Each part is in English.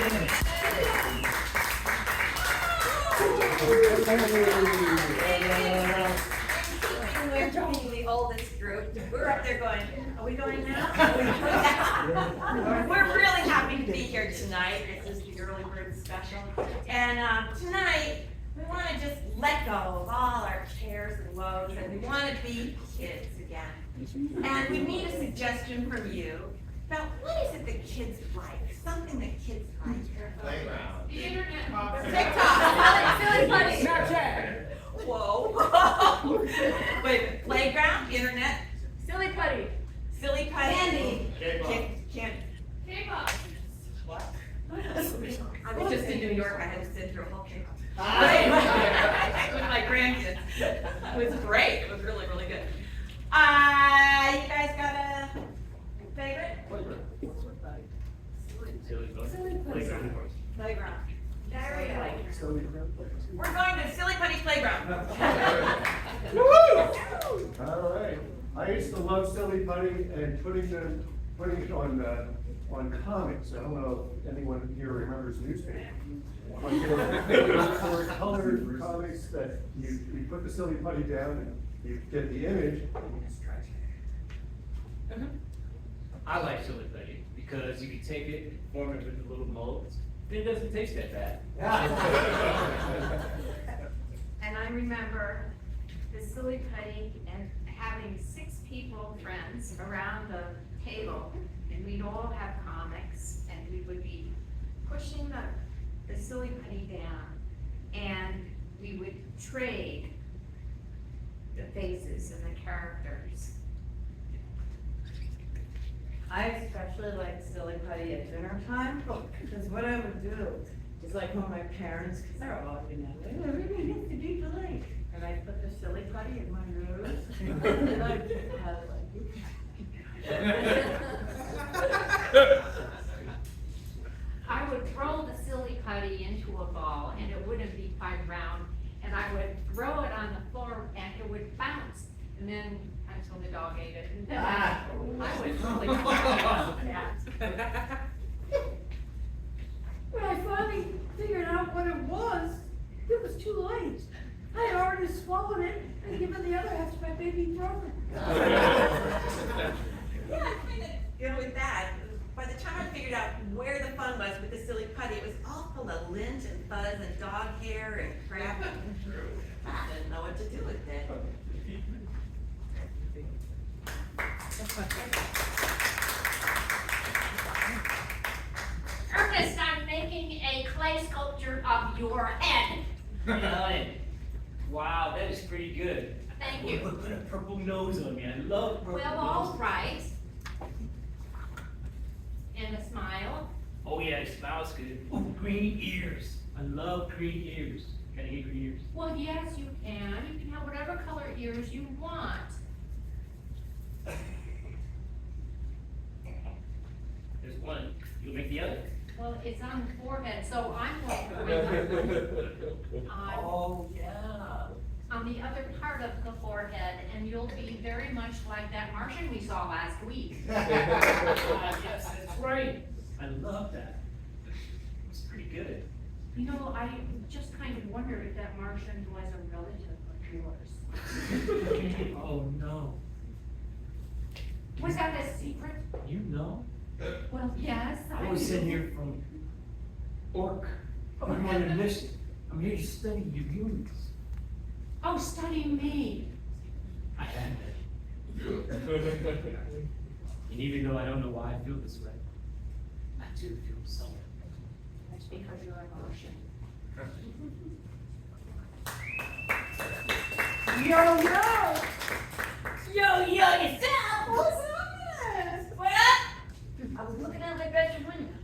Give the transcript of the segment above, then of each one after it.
We're joining the oldest group. We're up there going, are we going now? We're really happy to be here tonight. This is the early bird special. And tonight, we want to just let go of all our cares and woes, and we want to be kids again. And we need a suggestion from you about what is it that kids like? Something that kids like. Playground. The internet. TikTok. Silly putty. Snapchat. Whoa. Wait, playground, internet, Silly putty. silly putty. Candy. Candy. K-pop. What? I was just in New York. I had to sit through a whole K-pop. With my grandkids. It was great. It was really, really good. You guys got a favorite? Playground. We're going to Silly Putty Playground. All right. I used to love Silly Putty and putting it on comics. I don't know if anyone here remembers newspapers. For colored comics that you put the Silly Putty down and you get the image. I like Silly Putty because you can take it, form it into little molds. It doesn't taste that bad. And I remember the silly putty and having 6 people, friends, around the table, and we'd all have comics, and we would be pushing the silly putty down, and we would trade the faces and the characters. I especially like silly putty at dinner time, because what I would do is like when my parents, because they're all, everybody needs to be polite. And I put the silly putty in my nose, and then I have I would throw the silly putty into a ball, and it wouldn't be quite round, and I would throw it on the floor, and it would bounce, and then until the dog ate it, and then I was really about that. When I finally figured out what it was too late. I had already swallowed it and given the other half to my baby brother. Yeah, with that, by the time I figured out where the fun was with the silly putty, it was all full of lint and fuzz and dog hair and crap. I didn't know what to do with it. Ernest, I'm making a clay sculpture of your head. Wow, that is pretty good. Thank you. Put a purple nose on me. I love purple Well, all right. And a smile. Oh yeah, it smells good. Ooh, green ears. I love green ears. Can I get green ears? Well, yes, you can. You can have whatever color ears you want. There's one. You'll make the other. Well, it's on the forehead, so I'm going to Oh yeah. on the other part of the forehead, and you'll be very much like that Martian we saw last week. Yes, that's right. I love that. It's pretty good. You know, I just kind of wondered if that Martian was a relative of yours. Oh no. Was that a secret? You know? Well, yes. I was in here from Orc. I'm on a mission. I'm here to study your humans. Oh, study me. I had that. And even though I don't know why I feel this way, I do feel something. That's because you're a Martian. Yo, yo! Yo, yourself! What's up? What up? I was looking out my bedroom window.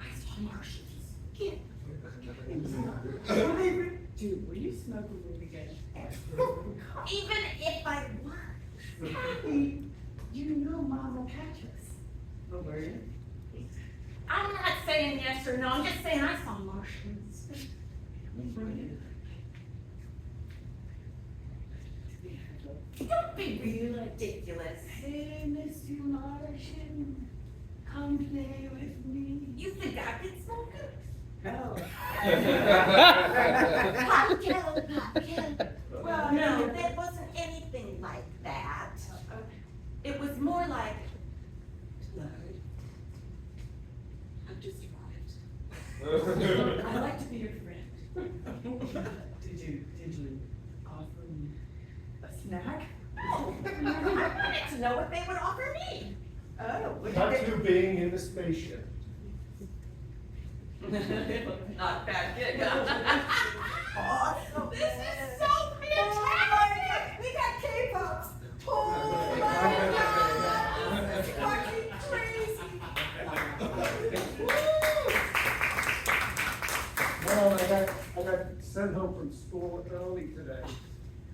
I saw Martians. Dude, will you smoke with me again? Even if I was. Hey, you know Mom will catch us. But were you? I'm not saying yes or no, I'm just saying I saw Martians. Don't be ridiculous. Hey, Mr. Martian, come play with me. You think I could Pop kettle, pop kettle. Well, no, that wasn't anything like that. It was more like, Larry, I've just arrived. I'd like to be your friend. Did you offer me a snack? I wanted to know what they would offer me. Oh, what Not did you being in the spaceship. Not bad gig, huh? Awesome. This is so fantastic! We got K-pop. Oh my God! This is fucking crazy. Well, I got sent home from school early today.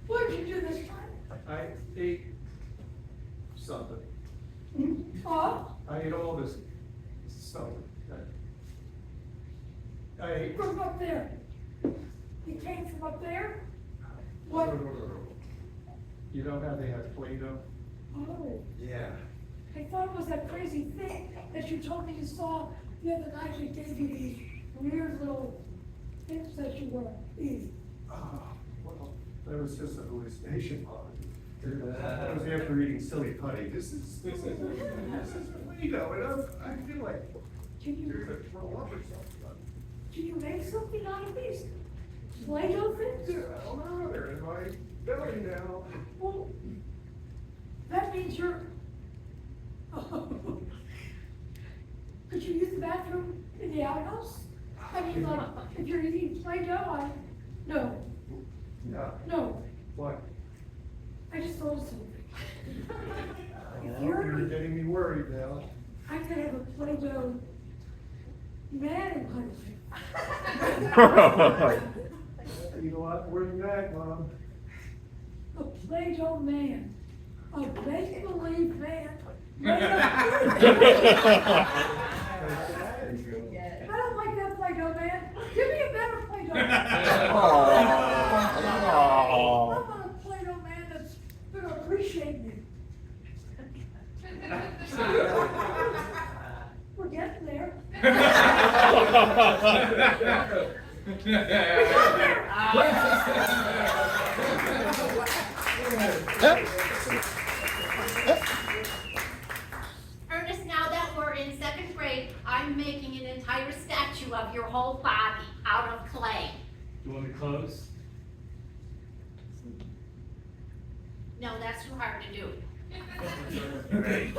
What did you do this time? I ate something. Huh? I ate all this stuff. I ate. From up there? You came from up there? What? You know how they have Play-Doh? Oh, Yeah. I thought it was that crazy thing that you told me you saw the other night. They gave you these weird little things that you were eating. Oh, well, that was just a hallucination, Mom. That was after eating silly putty. This is Play-Doh, and I feel like Can you're you, gonna throw up or something. can you make something out of these Play-Doh things? I don't know, they're in my belly now. Well, that means you're. Could you use the bathroom in the outhouse? I mean, like, if you're eating Play-Doh, no, Yeah, no, what? I just thought of something. You're getting me worried now. I could have a Play-Doh man in front of me. You know what, more than that, Mom. A Play-Doh man, a make-believe man. Made of food. I don't like that Play-Doh man. Give me a better Play-Doh man. I want a Play-Doh man that's gonna appreciate me. We're getting there. Ernest, now that we're in second grade, I'm making an entire statue of your whole body out of clay. You want me to close? No, that's too hard to do. Right.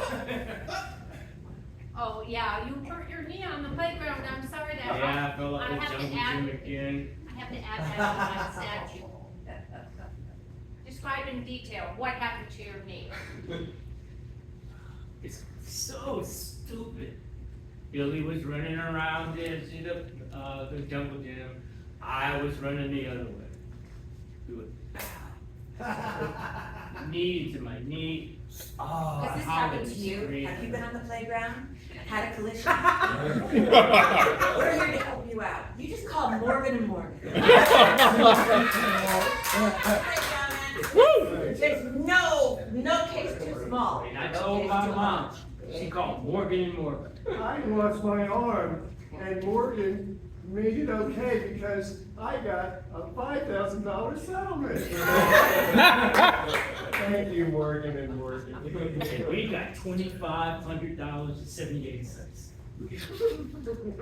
Oh, yeah, you hurt your knee on the playground, I'm sorry that. Yeah, I felt like I a have to jungle add- gym again. I have to add that to my statue. Describe in detail what happened to your knee. It's so stupid. Billy was running around the jungle gym. I was running the other way. Do it. Knee to my knee. Oh, Has this how happened did to you? scream. Have you been on the playground? Had a collision? We're here to help you out. You just call Morgan and Morgan. There's no case too small. And I No told case my too mom, large. she called Morgan and Morgan. I lost my arm, and Morgan made it okay because I got a $5,000 settlement. Thank you, Morgan and Morgan. And we got $2,500.78.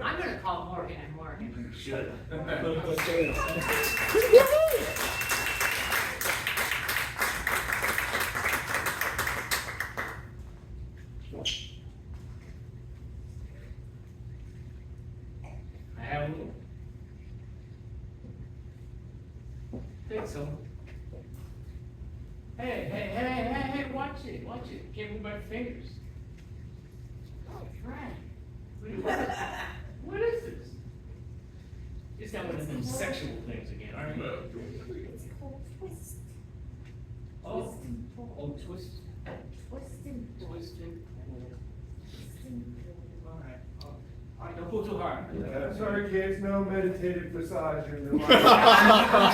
I'm gonna call Morgan and Morgan. Should. I have a little. Think so. Hey, watch it. Can't move my fingers. Oh, Frank. What is this? It's not one of them sexual things again, aren't you? It's called twist. Oh, twist. Twisting. All right, don't pull too hard. Sorry, kids, no meditative massage in the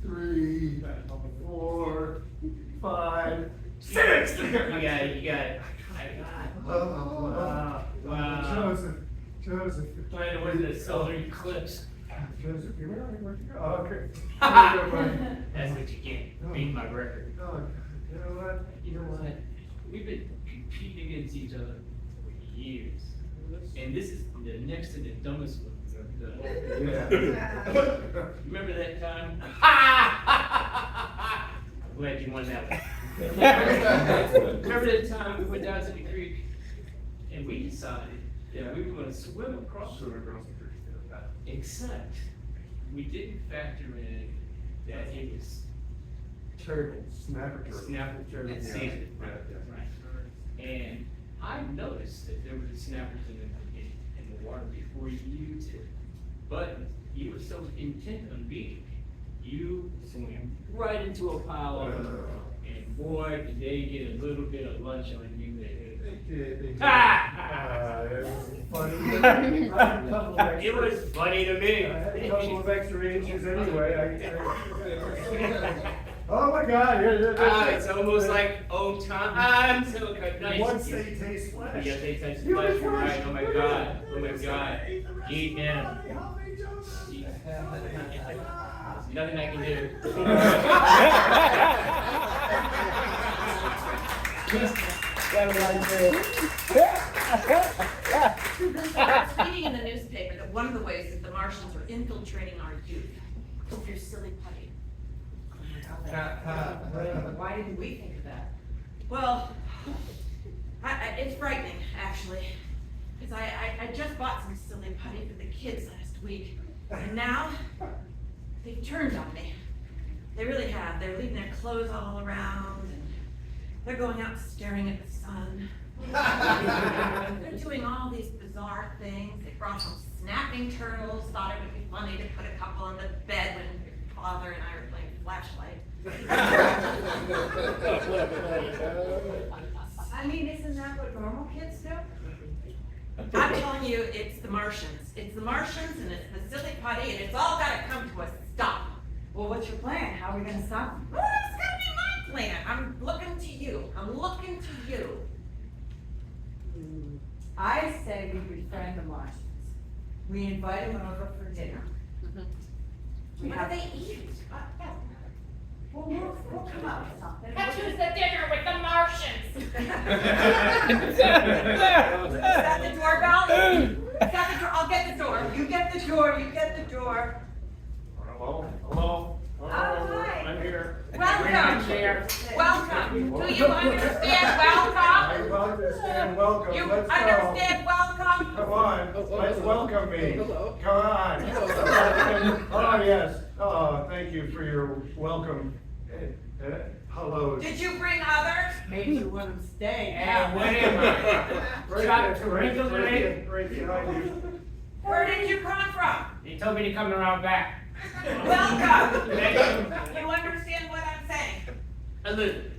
3, 4, 5, 6. You got it. Wow. Joseph. Mine was a solar eclipse. Joseph, you remember where to go? Oh, okay. That's what you get, beat my record. Oh, you know what? You know what? We've been competing against each other for years. And this is the next to the dumbest one. Yeah. Remember that time? I'm glad you won that one. Remember that time we went down to the creek and we decided that we were gonna swim across the river. Except we didn't factor in that it was turtle, Snapper turtle. snapper turtle Yeah. season. Yeah, Right. And I noticed that there were snappers in the water before you did. But you were so intent on beating me, you swam right into a pile of them. And boy, did they get a little bit of lunch on you there. It was funny. It was funny to me. I had a couple of extra inches anyway. Oh my God! It's almost like old times. Once they taste flesh. Yeah, they taste flesh, right? Oh my God! Oh my God! Eat them. There's nothing I can do. I was reading in the newspaper that one of the ways that the Martians are infiltrating our youth is through silly putty. Why didn't we think of that? Well, it's frightening, actually, because I just bought some silly putty for the kids last week, and now they've turned on me. They really have. They're leaving their clothes all around, and they're going out staring at the sun. They're doing all these bizarre things. They brought home snapping turtles, thought it would be funny to put a couple on the bed when your father and I were playing flashlight. I mean, isn't that what normal kids do? I'm telling you, it's the Martians. It's the Martians and it's the silly putty, and it's all gotta come to a stop. Well, what's your plan? How are we gonna stop them? Well, it's gonna be my plan. I'm looking to you. I'm looking to you. I say we befriend the Martians. We invite them over for dinner. We What have, do they eat? well, we'll come up with something. Let's choose the dinner with the Martians. Is that the doorbell? Is that the door? I'll get the door. You get the door. You get the door. Hello? hi. I'm here. Welcome. Chair. Welcome. Do you understand I welcome? understand. Welcome. You Let's go. understand welcome? Come on. Let's welcome me. Come on. Oh yes. Oh, thank you for your welcome. Hello. Did you bring others? Maybe you want them to stay. Hey, what am I? Right behind you. Where did you come from? They told me to come around back. Welcome. Thank you. You understand what I'm saying? Listen,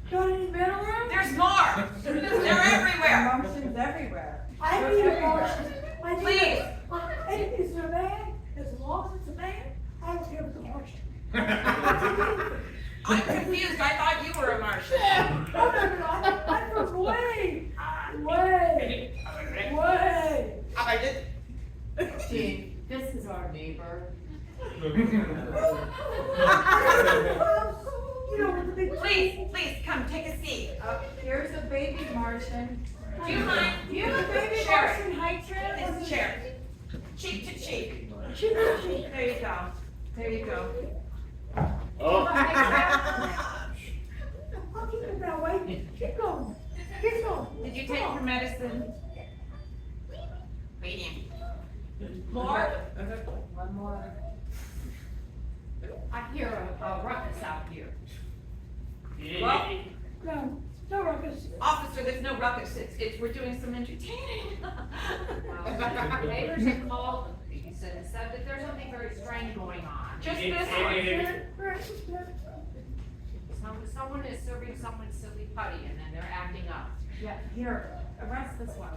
Got any middle room? There's more. They're everywhere. Martians everywhere. I need a Martian. I need Please. If it's a man, as long as it's a man, I don't care if it's a Martian. I'm confused. I thought you were a Martian. No, I'm from way. I did. Gene, this is our neighbor. You know, with the big. Please, come, take a seat. Here's a baby Martian. Do you mind? Do you have a baby Share Martian height trim? This chair. Cheek to cheek. Cheek to cheek. There you go. There you go. oh, I'll keep it that way. Keep going. Keep going. Did you take your medicine? Waiting. More? One more. I hear a ruckus out here. Well, No ruckus. officer, there's no ruckus. We're doing some entertaining. Well, neighbors have called the police and said that there's something very strange going on. Just this one. Someone is serving someone silly putty and then they're acting up. Yeah, here, arrest this one.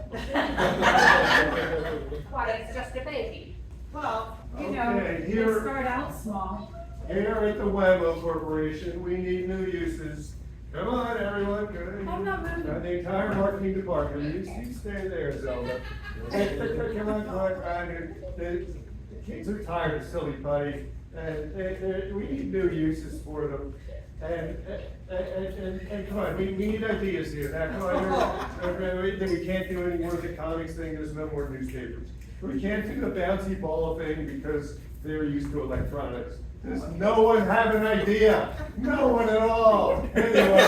Why, it's just a baby. Well, you Okay, know, they here- start out small. here at the Wemo Corporation, we need new uses. Come on, everyone, good. I'm not moving. The entire marketing department, you stay there, Zelda. Come on, the kids are tired of silly putty, and we need new uses for them. And come on, we need ideas here. Now, come on, we can't do any more of the comics thing, there's no more newspapers. We can't do the bouncy ball thing because they're used to electronics. Does no one have an idea? No one at all. Anyway,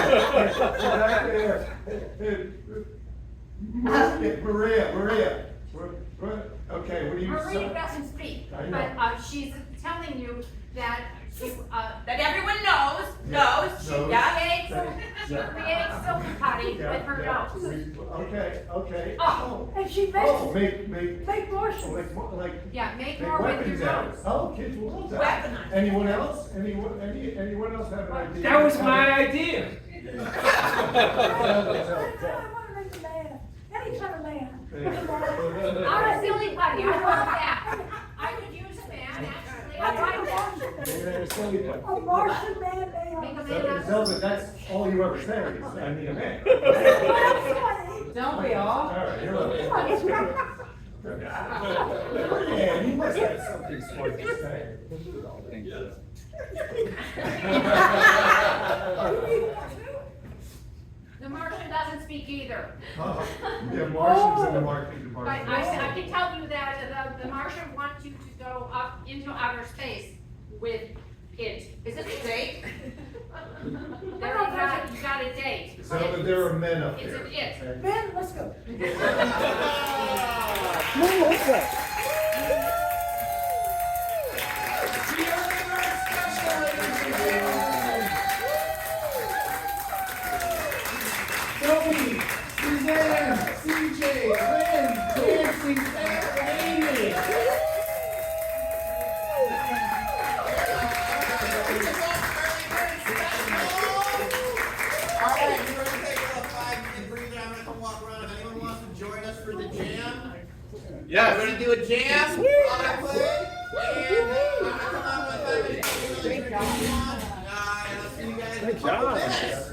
Maria. Okay, what do you Maria say? doesn't speak, I know. but she's telling you that she, That everyone knows, she Knows. does. she creates silly putty with her nose. Okay. Oh. And she Oh, makes, make make motion. like, Yeah, make make more with weapons your out. nose. Oh, kids will love that. Weaponize. Anyone else? Anyone else have an idea? That was my idea. I wanna make a man, any kind of man. I'm a silly putty, I love that. I could use a man, actually, I like that. A Martian man, Make a man. man out of. Zelda, that's all you ever say is, I need a man. Don't we all? All right, you're right. Yeah, you must have something smart to say. The Martian doesn't speak either. Yeah, Martians in the marketing But department. I can tell you that the Martian wants you to go up into outer space with it. Is it fake? There you got a date. Zelda, there are men up It's there. an it. okay? Ben, let's go. Toby, Suzanne, CJ, Lynn, Nanci, and Amy. Alright, we're gonna take a 5-minute breather. I'm gonna walk around. If anyone wants to join us for the jam. Yeah, we're gonna do a jam. While I play. And I'm gonna come up with 5 minutes. Great job. And I'll see you guys in a couple minutes.